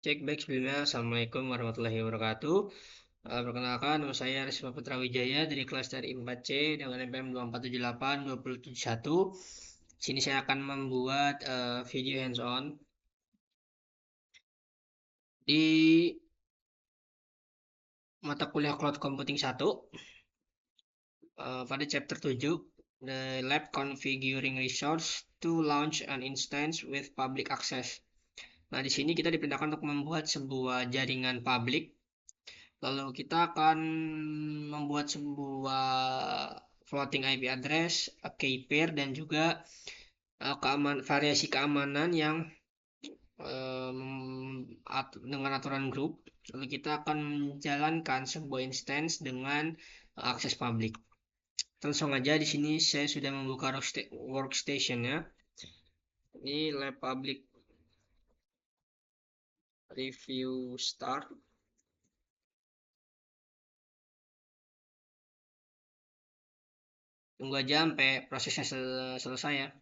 Cek back sebelumnya. Assalamualaikum warahmatullahi wabarakatuh. Perkenalkan, nama saya Risma Putra Wijaya dari kelas dari 4C dengan NPM 2478271. Sini saya akan membuat video hands-on di mata kuliah Cloud Computing 1 pada chapter 7, The Lab Configuring Resource to Launch an Instance with Public Access. Nah, di sini kita diperintahkan untuk membuat sebuah jaringan publik. Lalu kita akan membuat sebuah floating IP address, key pair, dan juga variasi keamanan yang dengan aturan grup. Lalu kita akan menjalankan sebuah instance dengan akses publik. Langsung aja di sini saya sudah membuka workstation ya. Ini lab public review start. Tunggu aja sampai prosesnya selesai ya.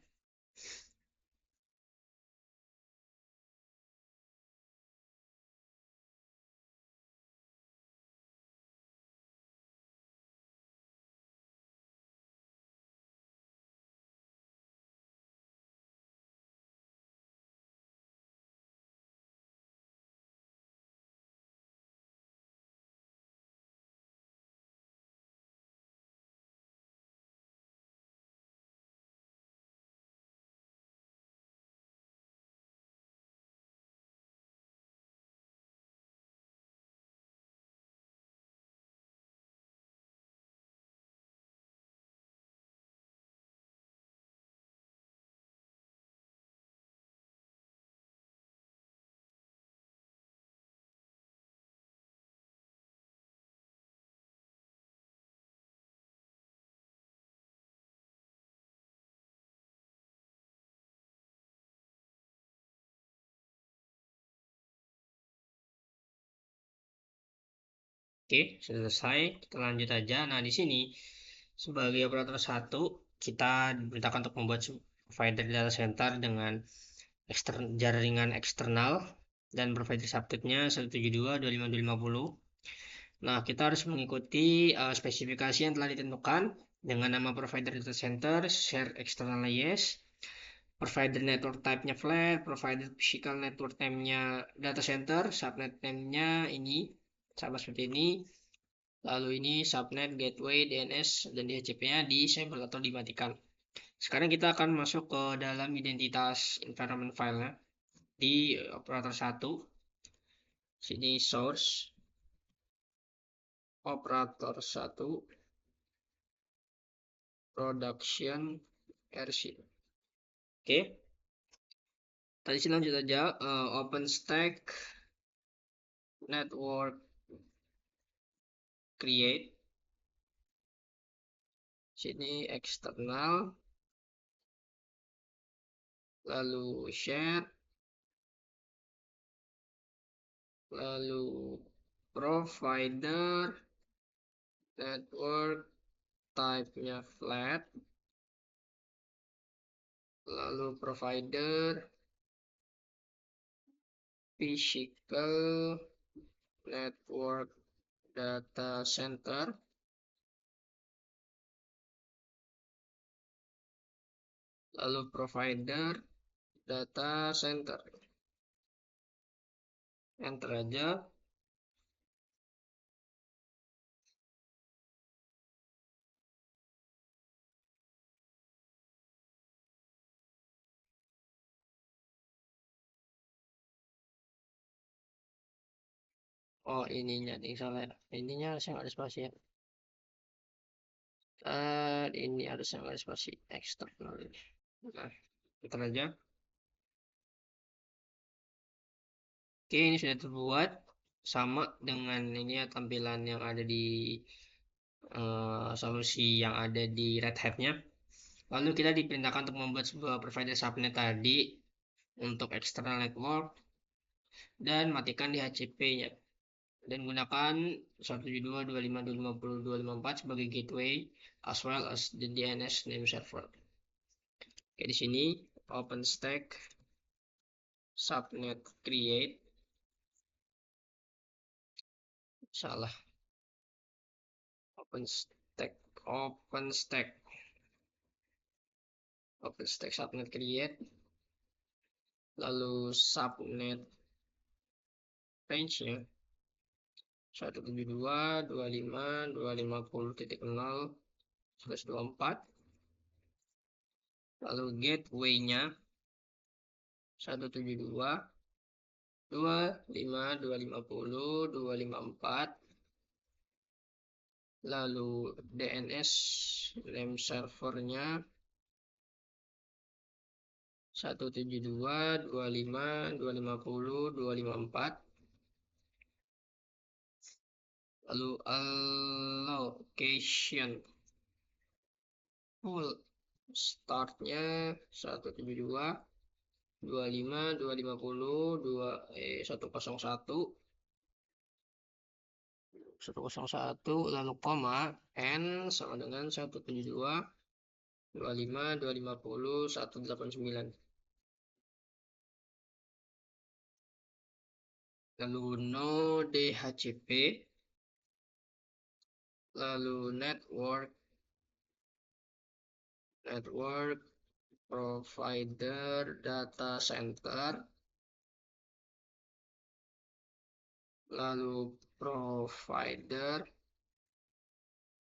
Oke, selesai. Kita lanjut aja. Nah, di sini sebagai operator 1, kita diperintahkan untuk membuat provider data center dengan jaringan eksternal dan provider subnetnya 172.25.250. Nah, kita harus mengikuti spesifikasi yang telah ditentukan dengan nama provider data center, share external yes, provider network type-nya flat, provider physical network name-nya data center, subnet name-nya ini sama seperti ini. Lalu ini subnet, gateway, DNS, dan DHCP-nya disable atau dimatikan. Sekarang kita akan masuk ke dalam identitas environment file-nya di operator 1. Sini source, operator 1, production, RC. Oke. Tadi sih lanjut aja. OpenStack, network, create. Sini eksternal, lalu share, lalu provider, network, type-nya flat, lalu provider, physical, network, data center, lalu provider, data center. Enter aja. Oh, ininya salah ya. Ininya harusnya nggak ada spasi ya. Ini harusnya nggak ada spasi eksternal. Nah, kita aja. Oke, ini sudah terbuat sama dengan ini ya, tampilan yang ada di solusi yang ada di Red Hat-nya. Lalu kita diperintahkan untuk membuat sebuah provider subnet tadi untuk external network dan matikan di HCP-nya. Dan gunakan 172.25.250.254 sebagai gateway as well as the DNS name server. Oke, di sini OpenStack subnet create. salah, OpenStack subnet create, lalu subnet range-nya 172.25.250.0/124, lalu gateway-nya 172.25.250.254, lalu DNS name servernya 172.25.250.254, lalu allocation full startnya 172.25.250.101, lalu koma n sama dengan 172.25.250.189, lalu no DHCP, lalu network provider data center, lalu provider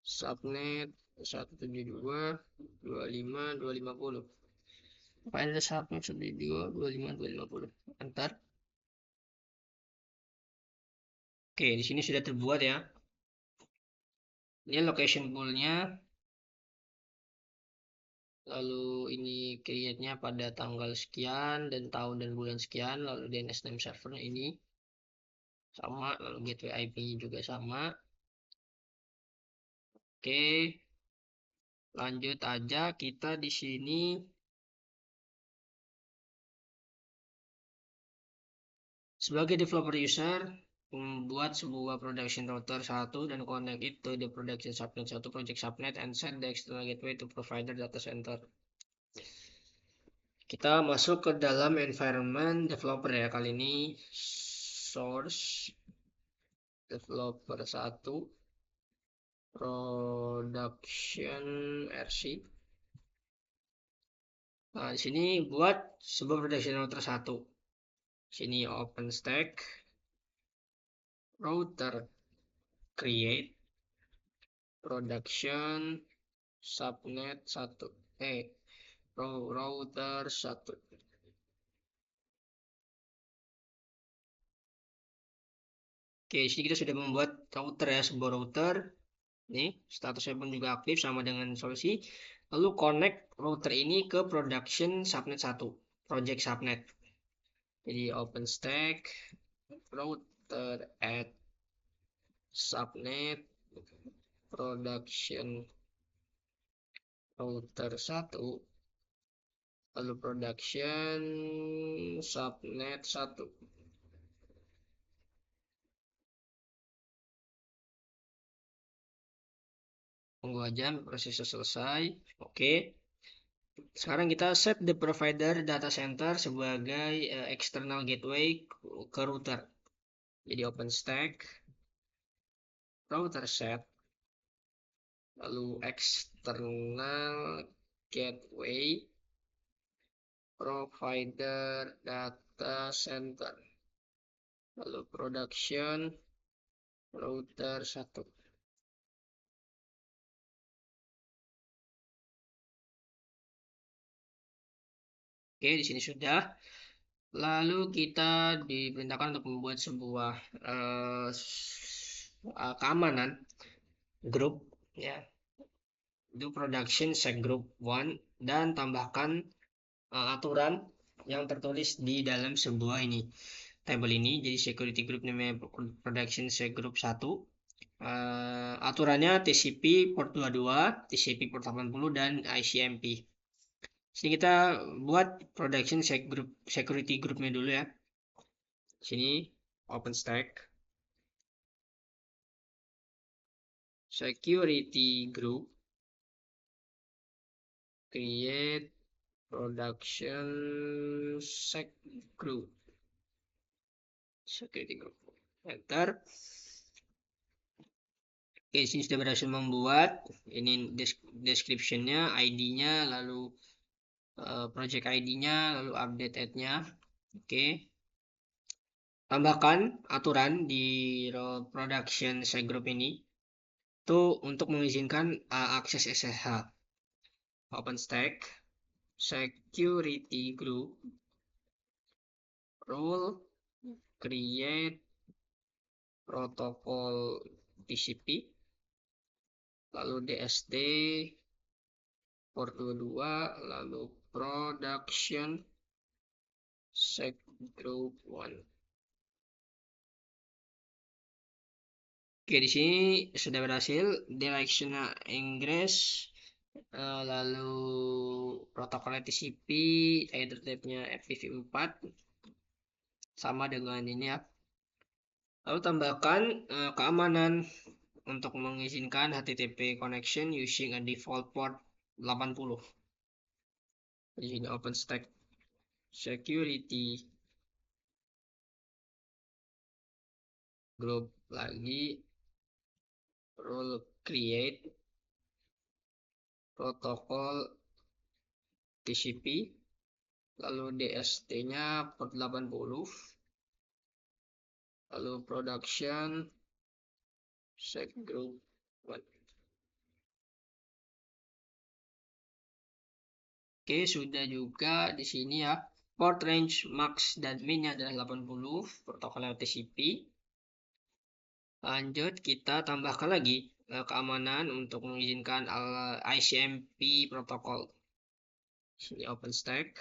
subnet 172.25.250, provider subnet 172.25.250, enter. Oke, di sini sudah terbuat ya. Ini location pool-nya, lalu ini create-nya pada tanggal sekian dan tahun dan bulan sekian, lalu DNS name servernya ini sama, lalu gateway IP-nya juga sama. Oke, lanjut aja, kita di sini sebagai developer user membuat sebuah production router 1 dan connect it to the production subnet 1 project subnet and set the external gateway to provider data center. Kita masuk ke dalam environment developer ya, kali ini source developer 1 production RC. Nah, di sini buat sebuah production router 1. Sini OpenStack router create production subnet 1 router 1. Oke, sini kita sudah membuat router ya, sebuah router. Nih, statusnya pun juga aktif sama dengan solusi. Lalu connect router ini ke production subnet 1, project subnet. Jadi OpenStack router add subnet production router 1, lalu production subnet 1. Tunggu aja prosesnya selesai. Oke. Sekarang kita set the provider data center sebagai external gateway ke router. Jadi OpenStack router set, lalu external gateway provider data center, lalu production router 1. Oke, di sini sudah. Lalu kita diperintahkan untuk membuat sebuah keamanan grup ya. Do production sec group 1 dan tambahkan aturan yang tertulis di dalam sebuah table ini. Jadi security group namanya production sec group 1. Aturannya TCP port 22, TCP port 80 dan ICMP. Sini kita buat production security groupnya dulu ya. Sini OpenStack security group create production sec group security group, enter. Oke, sini sudah berhasil membuat. Ini description-nya, ID-nya, lalu project ID-nya, lalu update add-nya. Oke. Tambahkan aturan di role production group ini itu untuk mengizinkan akses SSH. OpenStack security group role create protokol TCP, lalu DSD port 22, lalu production sec group 1. Oke, di sini sudah berhasil direction ingress, lalu protokol TCP, header type-nya FTP4 sama dengan ini ya. Lalu tambahkan keamanan untuk mengizinkan HTTP connection using a default port 80. Di sini OpenStack security group lagi role create protokol TCP, lalu DST-nya port 80, lalu production sec group 1. Oke, sudah juga di sini ya. Port range max dan min adalah 80, protokol TCP. Lanjut, kita tambahkan lagi keamanan untuk mengizinkan ICMP protokol. Sini OpenStack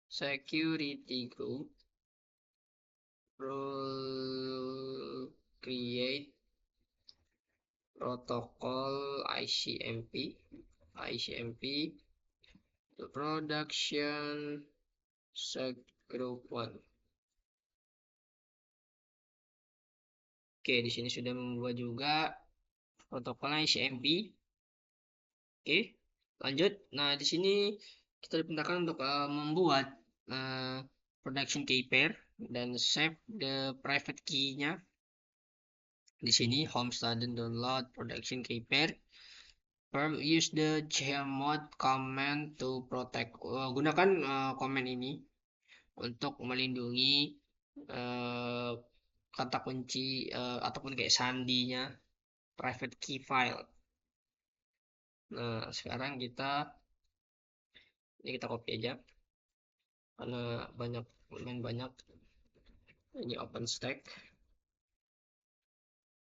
security group role create protokol ICMP production sec group 1. Oke, di sini sudah membuat juga protokol ICMP. Oke, lanjut. Nah, di sini kita diperintahkan untuk membuat production key pair dan save the private key-nya. Di sini home student download production key pair. Use the chmod command to protect. Gunakan command ini untuk melindungi kata kunci ataupun kayak sandinya private key file. Nah, sekarang ini kita copy aja karena lumayan banyak. Ini OpenStack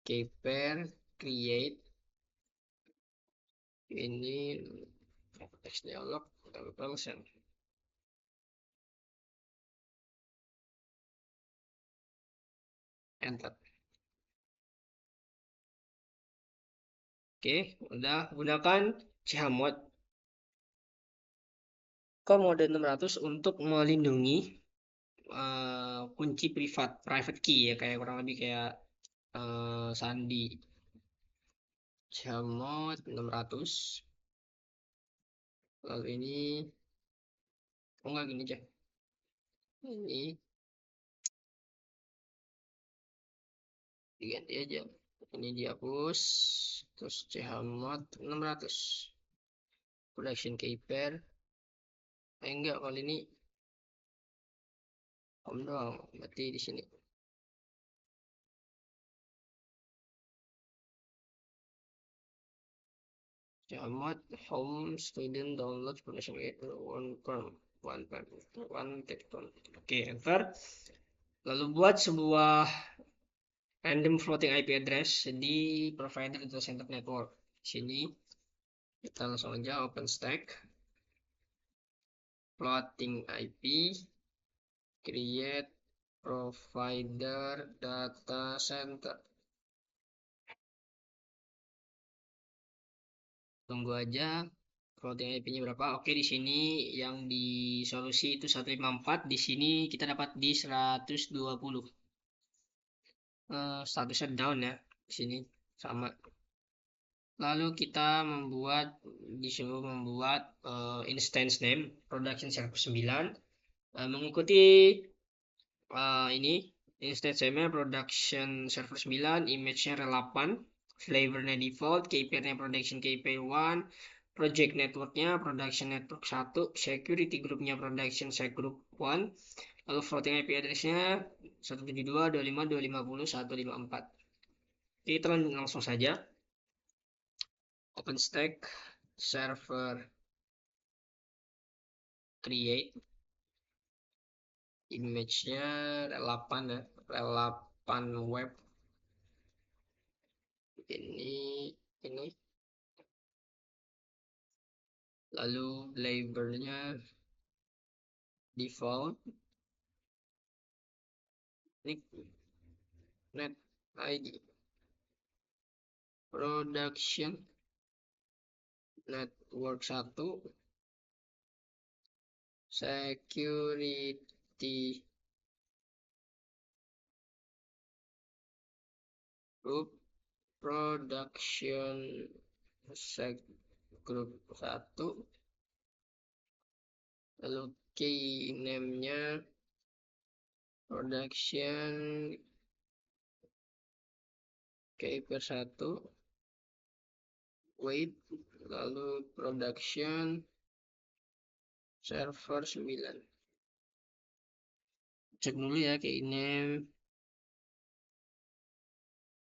key pair create, ini text dialog send. Enter. Oke, udah. Gunakan chmod ke mode 600 untuk melindungi kunci private key ya, kayak kurang lebih kayak sandi. Chmod 600. Lalu ini enggak gini aja. Ini diganti aja. Ini dihapus. Terus chmod 600. Production key pair. Enggak, kali ini home doang, berarti di sini. Chmod home student download production key pair one tekton. Oke, enter. Lalu buat sebuah random floating IP address di provider data center network. Sini kita langsung aja OpenStack floating IP create provider data center. Tunggu aja floating IP-nya berapa. Oke, di sini yang di solusi itu 154, di sini kita dapat di 120. Statusnya down ya, di sini sama. Lalu kita disuruh membuat instance name production server 9, mengikuti ini instance name production server 9, image-nya rel 8, flavornya default, key-pairnya production key-pair 1, project networknya production network 1, security groupnya production sec group 1, lalu floating IP addressnya 172.25.250.154. Kita langsung saja. OpenStack server create, image-nya rel8 ya, rel8 web. Ini lalu labelnya default, net ID, production network 1, security group production sec group 1, lalu key name-nya production key-pair 1, wait, lalu production server 9. Cek dulu ya key name.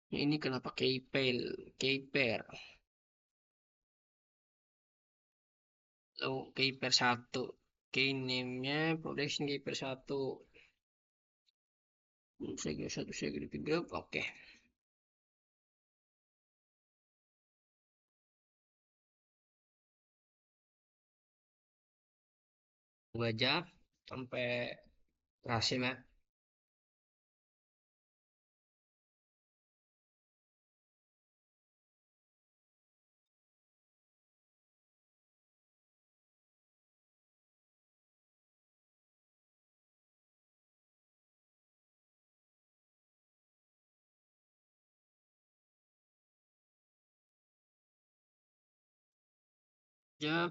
Ini kenapa key-pair lalu key-pair 1, key name-nya production key-pair 1, security group. Oke. Tunggu aja sampai berhasil ya. Ya,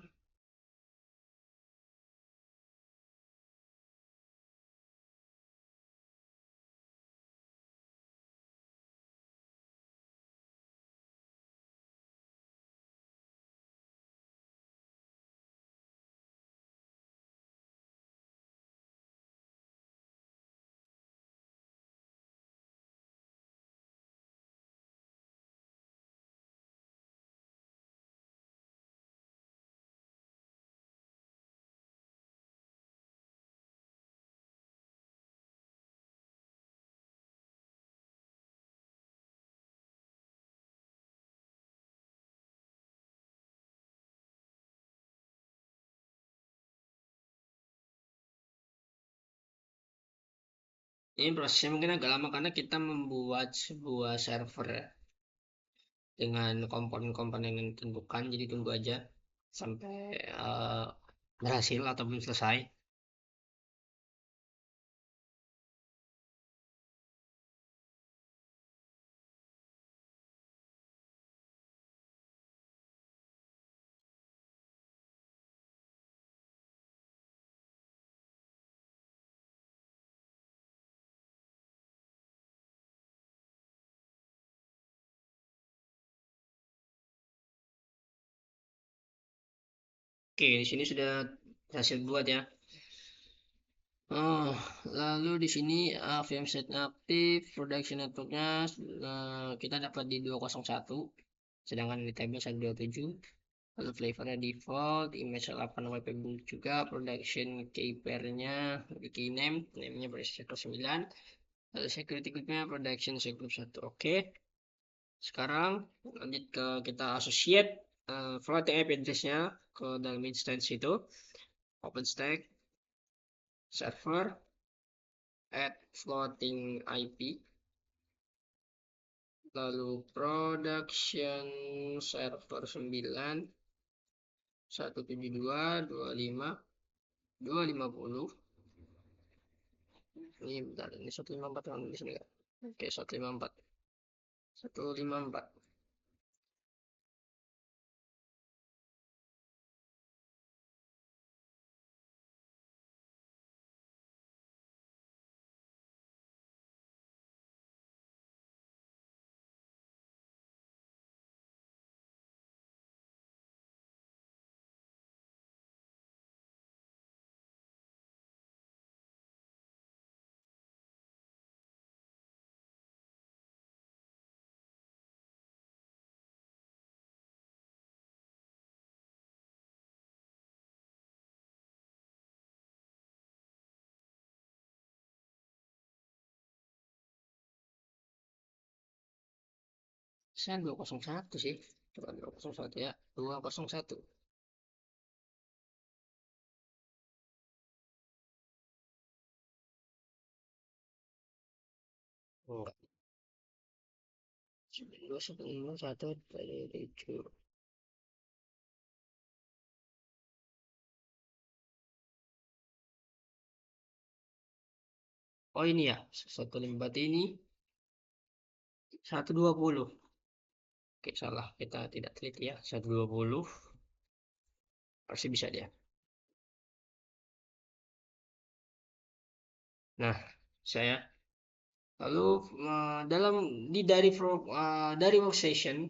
ini prosesnya mungkin agak lama karena kita membuat sebuah server ya, dengan komponen-komponen yang ditentukan. Jadi tunggu aja sampai berhasil atau belum selesai. Oke, di sini sudah berhasil buat ya. Oh, lalu di sini VM set aktif, production networknya kita dapat di 201, sedangkan di table 127. Lalu flavornya default, image 8 WP juga, production key pairnya di key name-nya bersifat 9. Lalu security groupnya production group 1. Oke. Sekarang lanjut ke kita associate floating IP address-nya ke dalam instance itu. OpenStack server add floating IP, lalu production server 9 172.25.250. Ini bentar, ini 154 kan di sini kan. Oke, 154. 154. Saya 201 sih. Bukan 201 ya. 201. Enggak. 201 dari 7. Oh ini ya. 154 ini 120. Oke, salah. Kita tidak teliti ya. 120. Pasti bisa dia. Nah, saya lalu dalam dari workstation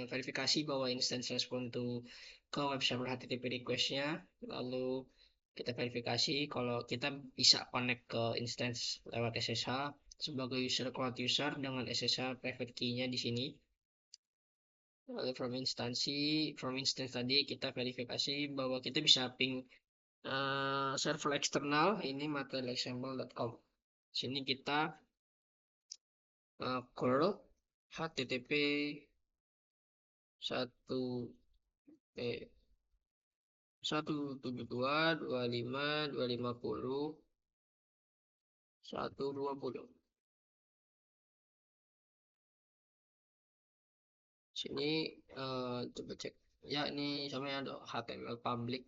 verifikasi bahwa instance respon to ke web server HTTP request-nya, lalu kita verifikasi kalau kita bisa connect ke instance lewat SSH sebagai user cloud user dengan SSH private key-nya di sini. Lalu from instance tadi kita verifikasi bahwa kita bisa ping server eksternal ini materialexample.com. Sini kita curl http 172.25.250.120. Sini coba cek ya, ini sama ada HTML public.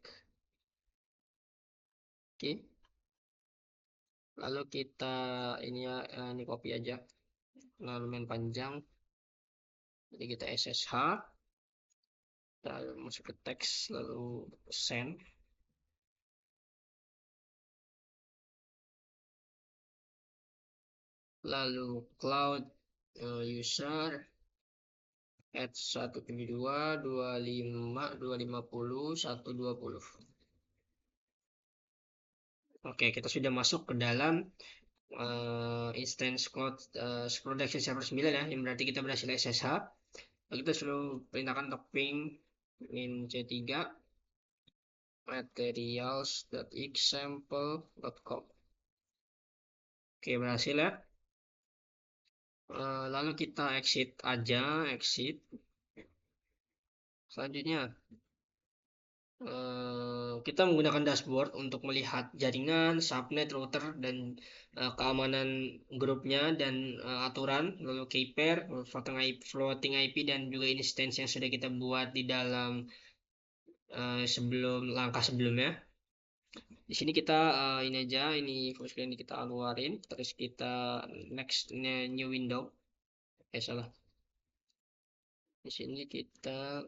Oke, lalu kita ini ya, ini copy aja, lalu main panjang, jadi kita SSH, lalu masuk ke teks, lalu send, lalu cloud user at 172.25.250.120. Oke, kita sudah masuk ke dalam instance cloud production server 9 ya, yang berarti kita berhasil SSH. Lalu kita selalu perintahkan untuk ping min c3 materials.example.com. Oke, berhasil ya. Lalu kita exit aja, exit. Selanjutnya kita menggunakan dashboard untuk melihat jaringan, subnet, router, dan keamanan grupnya, dan aturan, lalu key pair, floating IP, dan juga instance yang sudah kita buat di dalam langkah sebelumnya. Di sini kita ini aja, ini full screen kita keluarin, terus kita next new window. Salah. Di sini kita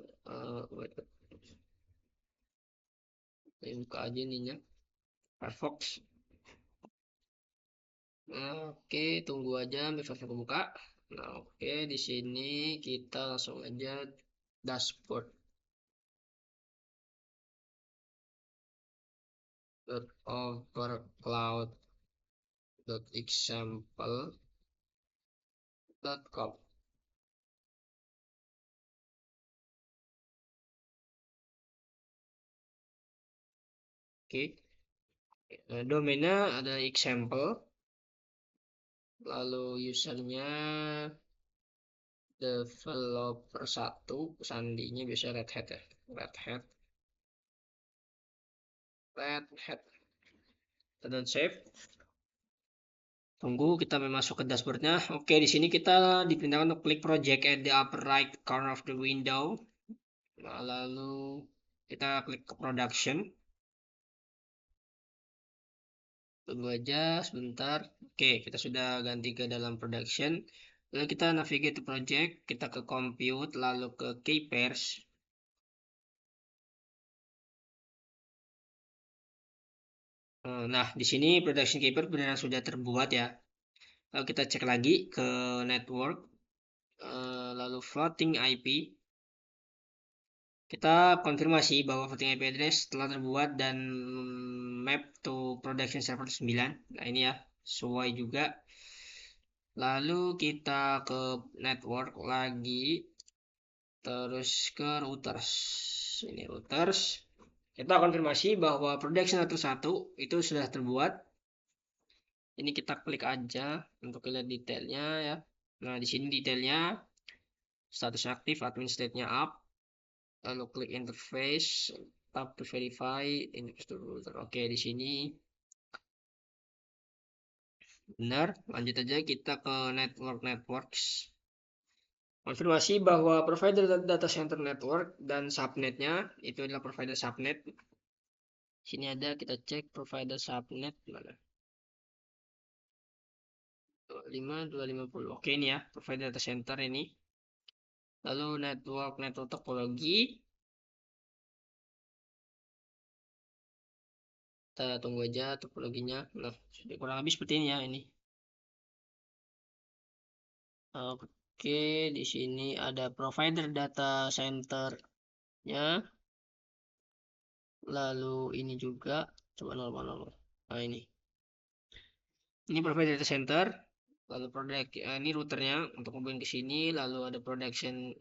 buka aja ininya, Firefox. Oke, tunggu aja sampai Firefox buka. Nah, oke, di sini kita langsung aja dashboard overcloud.example.com. Oke, domainnya ada example, lalu usernya developer 1, sandinya bisa Red Hat ya, Red Hat. Dan save. Tunggu, kita masuk ke dashboardnya. Oke, di sini kita diperintahkan untuk klik project at the upper right corner of the window. Nah, lalu kita klik ke production. Tunggu aja sebentar. Oke, kita sudah ganti ke dalam production. Lalu kita navigate to project, kita ke compute, lalu ke key pairs. Nah, di sini production key pair benar sudah terbuat ya. Lalu kita cek lagi ke network, lalu floating IP. Kita konfirmasi bahwa floating IP address telah terbuat dan map to production server 9. Nah, ini ya, sesuai juga. Lalu kita ke network lagi, terus ke routers. Ini routers. Kita konfirmasi bahwa production 1 itu sudah terbuat. Ini kita klik aja untuk lihat detailnya ya. Nah, di sini detailnya status aktif, admin state-nya up, lalu klik interface, tap to verify, investor router. Oke, di sini benar. Lanjut aja kita ke networks. Konfirmasi bahwa provider data center network dan subnetnya itu adalah provider subnet. Sini ada, kita cek provider subnet mana. 25.250. Oke, ini ya provider data center ini. Lalu network topologi. Kita tunggu aja topologinya. Nah, sudah kurang lebih seperti ini ya ini. Oke, di sini ada provider data center-nya. Lalu ini juga coba 0,0. Nah, ini. Ini provider data center. Lalu product ini routernya untuk hubungin ke sini, lalu ada production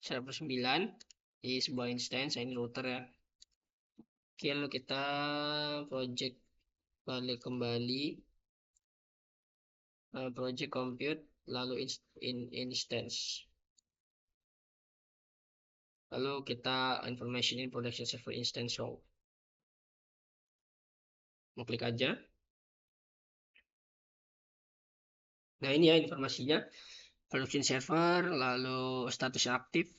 server 9 di sebuah instance. Ini router ya. Oke, lalu kita project balik kembali project compute lalu instance, lalu kita information in production server instance show, mau klik aja. Nah, ini ya informasinya, production server, lalu status aktif,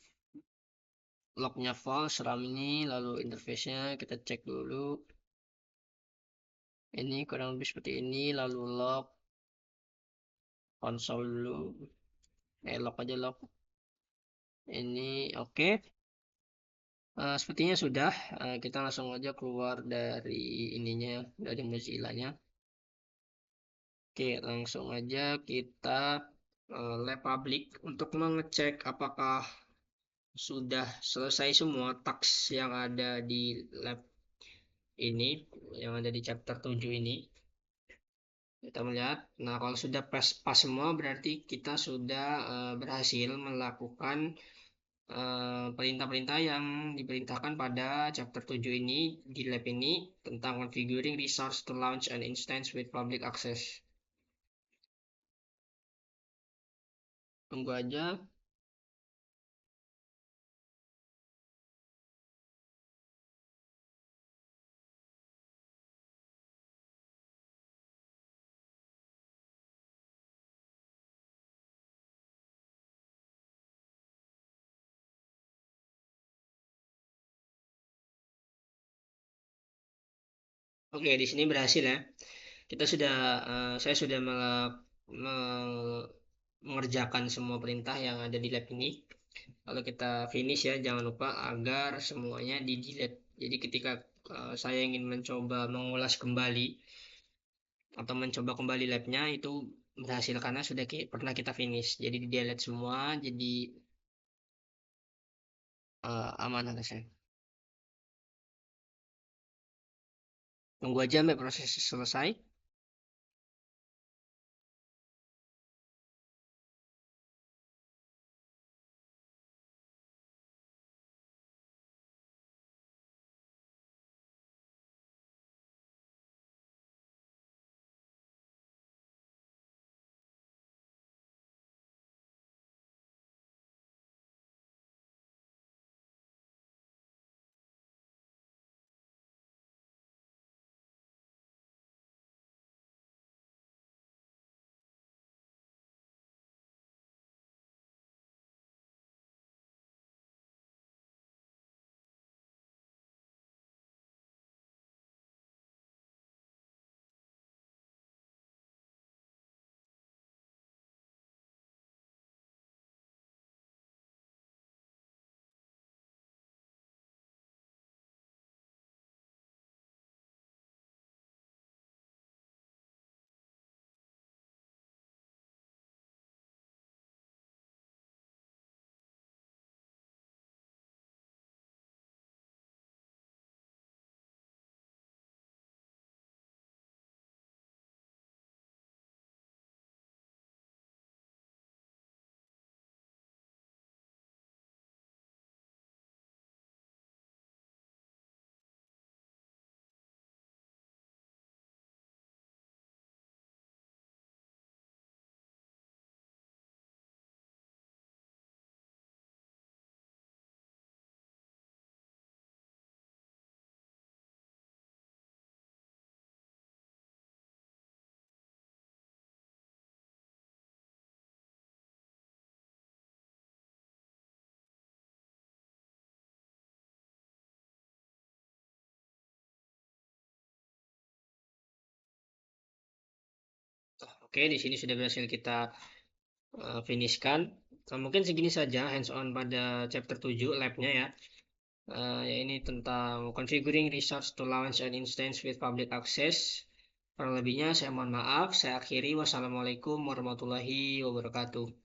lognya false, RAM ini, lalu interface-nya kita cek dulu. Ini kurang lebih seperti ini, lalu log console dulu, log aja log. Ini oke. Sepertinya sudah. Kita langsung aja keluar dari ininya, dari Mozilla-nya. Oke, langsung aja kita lab public untuk mengecek apakah sudah selesai semua task yang ada di lab ini, yang ada di chapter 7 ini. Kita melihat, nah kalau sudah pas semua berarti kita sudah berhasil melakukan perintah-perintah yang diperintahkan pada chapter 7 ini di lab ini tentang configuring resource to launch an instance with public access. Tunggu aja. Oke, di sini berhasil ya. Kita sudah, saya sudah mengerjakan semua perintah yang ada di lab ini. Lalu kita finish ya, jangan lupa agar semuanya di delete. Jadi ketika saya ingin mencoba mengulas kembali atau mencoba kembali labnya itu berhasil karena sudah pernah kita finish. Jadi di delete semua, jadi aman harusnya. Tunggu aja sampai proses selesai. Oke, di sini sudah berhasil kita finishkan. Nah, mungkin segini saja hands-on pada chapter 7 labnya ya. Ya ini tentang configuring resource to launch an instance with public access. Kurang lebihnya saya mohon maaf. Saya akhiri. Wassalamualaikum warahmatullahi wabarakatuh.